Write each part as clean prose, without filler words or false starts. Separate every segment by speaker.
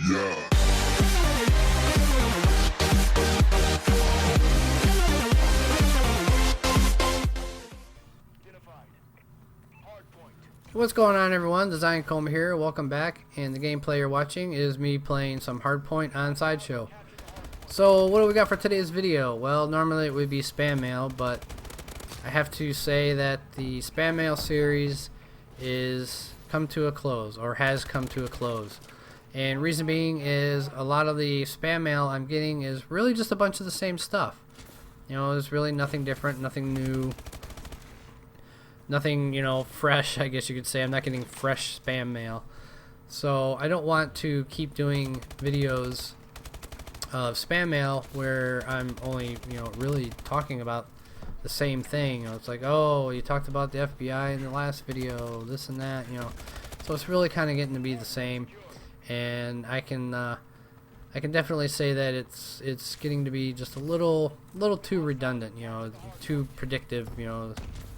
Speaker 1: Yeah.
Speaker 2: What's going on, everyone? Design Comb here. Welcome back, and the gameplay you're watching is me playing some Hardpoint on Sideshow. So what do we got for today's video? Well, normally it would be spam mail, but I have to say that the spam mail series is come to a close, or has come to a close. And reason being is a lot of the spam mail I'm getting is really just a bunch of the same stuff. You know, there's really nothing different, nothing new. Nothing, you know, fresh, I guess you could say. I'm not getting fresh spam mail. So I don't want to keep doing videos of spam mail where I'm only, you know, really talking about the same thing. You know, it's like, oh, you talked about the FBI in the last video, this and that, you know. So it's really kind of getting to be the same. And I can definitely say that it's getting to be just a little too redundant, you know, too predictive, you know,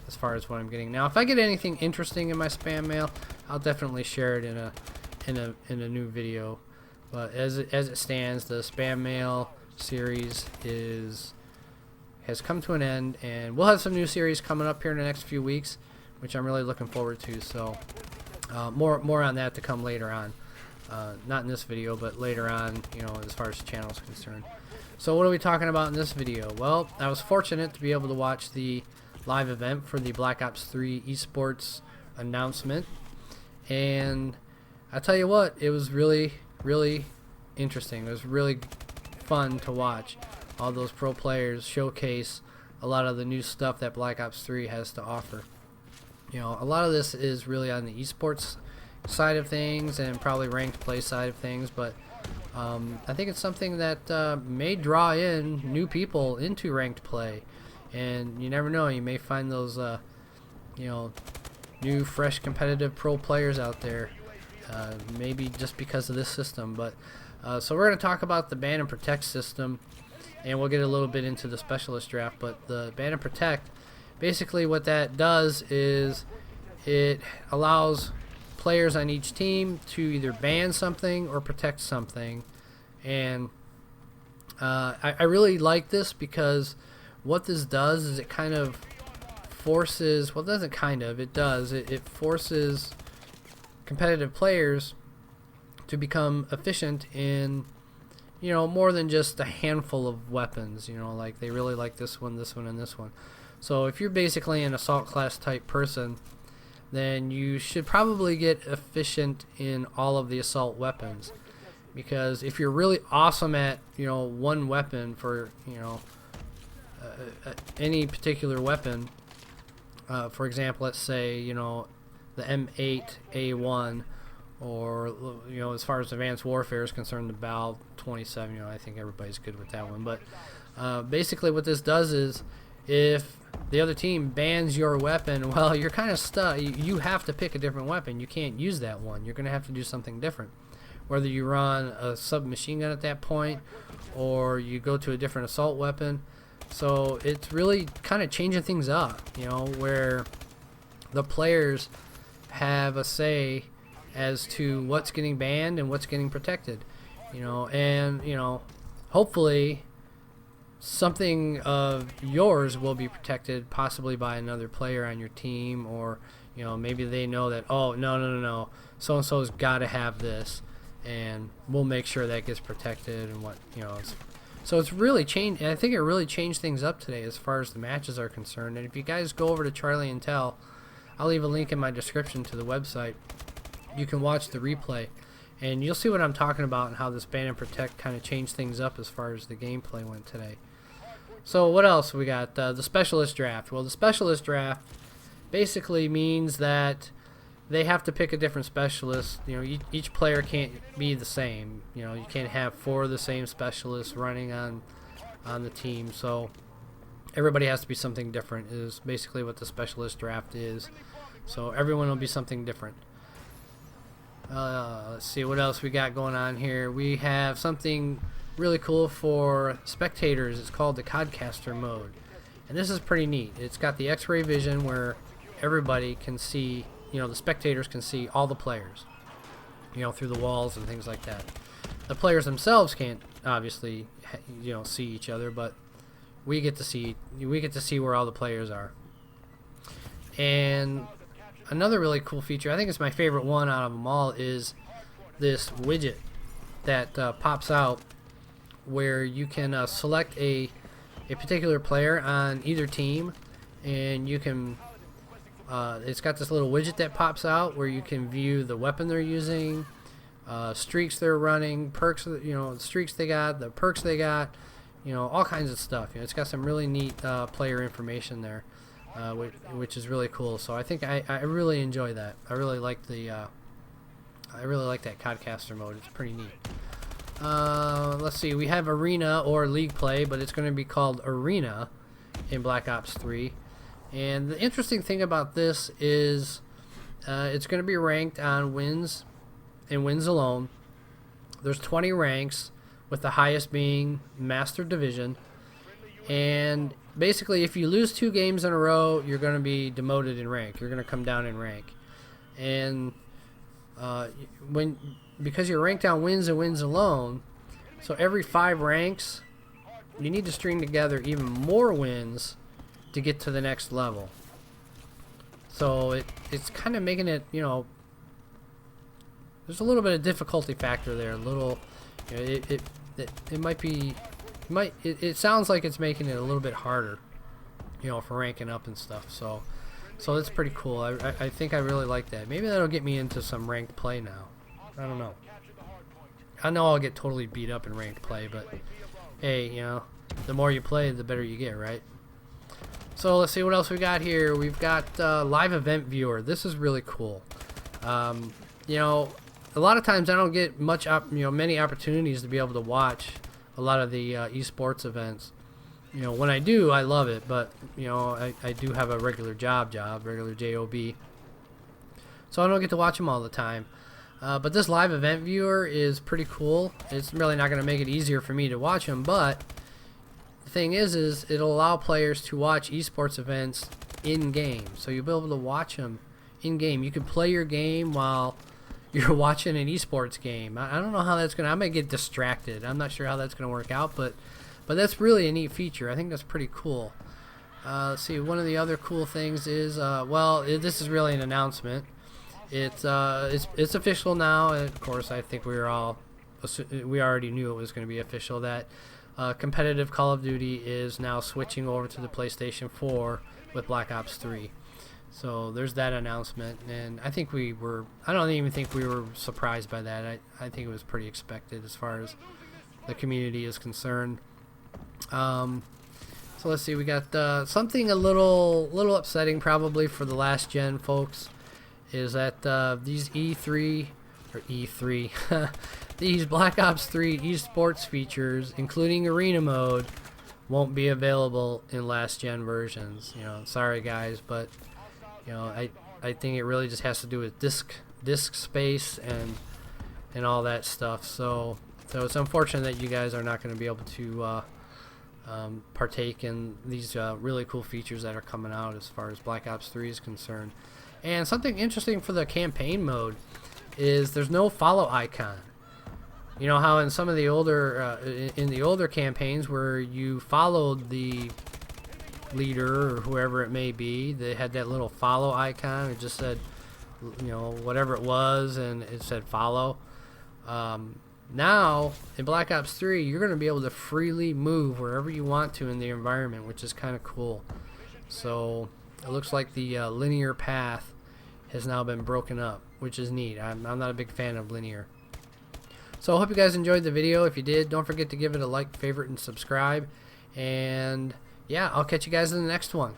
Speaker 2: as far as what I'm getting. Now, if I get anything interesting in my spam mail, I'll definitely share it in a new video. But as it stands, the spam mail series has come to an end, and we'll have some new series coming up here in the next few weeks, which I'm really looking forward to. So more on that to come later on. Not in this video, but later on, you know, as far as the channel is concerned. So what are we talking about in this video? Well, I was fortunate to be able to watch the live event for the Black Ops 3 esports announcement, and I tell you what, it was really interesting. It was really fun to watch all those pro players showcase a lot of the new stuff that Black Ops 3 has to offer. You know, a lot of this is really on the esports side of things and probably ranked play side of things, but I think it's something that may draw in new people into ranked play. And you never know, you may find those you know, new fresh competitive pro players out there, maybe just because of this system. But so we're going to talk about the ban and protect system, and we'll get a little bit into the specialist draft. But the ban and protect, basically what that does is it allows players on each team to either ban something or protect something. And I really like this because what this does is it kind of forces, well, it doesn't kind of, it does, it forces competitive players to become efficient in, you know, more than just a handful of weapons. You know, like they really like this one, and this one. So if you're basically an assault class type person, then you should probably get efficient in all of the assault weapons, because if you're really awesome at, you know, one weapon for, you know, any particular weapon, for example, let's say, you know, the M8A1, or, you know, as far as advanced warfare is concerned, the BAL 27, you know, I think everybody's good with that one. But basically what this does is, if the other team bans your weapon, well, you're kind of stuck. You have to pick a different weapon. You can't use that one. You're going to have to do something different, whether you run a submachine gun at that point or you go to a different assault weapon. So it's really kind of changing things up, you know, where the players have a say as to what's getting banned and what's getting protected, you know. And, you know, hopefully something of yours will be protected, possibly by another player on your team, or, you know, maybe they know that, oh, no, so and so's got to have this, and we'll make sure that gets protected, and what, you know. So it's really changed, and I think it really changed things up today as far as the matches are concerned. And if you guys go over to Charlie and Tell, I'll leave a link in my description to the website. You can watch the replay, and you'll see what I'm talking about and how this ban and protect kind of changed things up as far as the gameplay went today. So what else we got? The specialist draft. Well, the specialist draft basically means that they have to pick a different specialist. You know, each player can't be the same. You know, you can't have 4 of the same specialists running on the team. So everybody has to be something different, is basically what the specialist draft is. So everyone will be something different. Let's see what else we got going on here. We have something really cool for spectators. It's called the Codcaster mode, and this is pretty neat. It's got the X-ray vision where everybody can see, you know, the spectators can see all the players, you know, through the walls and things like that. The players themselves can't obviously, see each other, but we get to see where all the players are. And another really cool feature, I think it's my favorite one out of them all, is this widget that pops out where you can select a particular player on either team, and you can it's got this little widget that pops out where you can view the weapon they're using, streaks they're running, perks, streaks they got, the perks they got, all kinds of stuff. It's got some really neat player information there, which is really cool. So I think I really enjoy that. I really like that Codcaster mode. It's pretty neat. Let's see. We have Arena or League Play, but it's going to be called Arena in Black Ops 3. And the interesting thing about this is it's going to be ranked on wins and wins alone. There's 20 ranks, with the highest being Master Division. And basically, if you lose 2 games in a row, you're going to be demoted in rank. You're going to come down in rank. And because you're ranked on wins and wins alone, so every 5 ranks, you need to string together even more wins to get to the next level. So it's kind of making it, there's a little bit of difficulty factor there. A little, it sounds like it's making it a little bit harder, for ranking up and stuff. So that's pretty cool. I think I really like that. Maybe that'll get me into some ranked play now. I don't know. I know I'll get totally beat up in ranked play, but hey, the more you play, the better you get, right? So let's see what else we got here. We've got live event viewer. This is really cool. A lot of times I don't get many opportunities to be able to watch a lot of the esports events. When I do, I love it, but I do have a regular regular job, so I don't get to watch them all the time. But this live event viewer is pretty cool. It's really not going to make it easier for me to watch them, but the thing is it'll allow players to watch esports events in game. So you'll be able to watch them in game. You can play your game while you're watching an esports game. I don't know how that's gonna. I might get distracted. I'm not sure how that's gonna work out, but that's really a neat feature. I think that's pretty cool. Let's see. One of the other cool things is this is really an announcement. It's official now. And of course, I think we already knew it was going to be official that competitive Call of Duty is now switching over to the PlayStation 4 with Black Ops 3. So there's that announcement, and I don't even think we were surprised by that. I think it was pretty expected as far as the community is concerned. So let's see, we got something a little upsetting probably for the last gen folks, is that these these Black Ops 3 esports features, including arena mode, won't be available in last gen versions. Sorry guys, but I think it really just has to do with disk space and all that stuff. So it's unfortunate that you guys are not going to be able to partake in these really cool features that are coming out as far as Black Ops 3 is concerned. And something interesting for the campaign mode is there's no follow icon. You know how in some of the older campaigns where you followed the leader or whoever it may be, they had that little follow icon. It just said, whatever it was, and it said follow. Now in Black Ops 3, you're going to be able to freely move wherever you want to in the environment, which is kind of cool. So it looks like the linear path has now been broken up, which is neat. I'm not a big fan of linear. So I hope you guys enjoyed the video. If you did, don't forget to give it a like, favorite, and subscribe. And yeah, I'll catch you guys in the next one.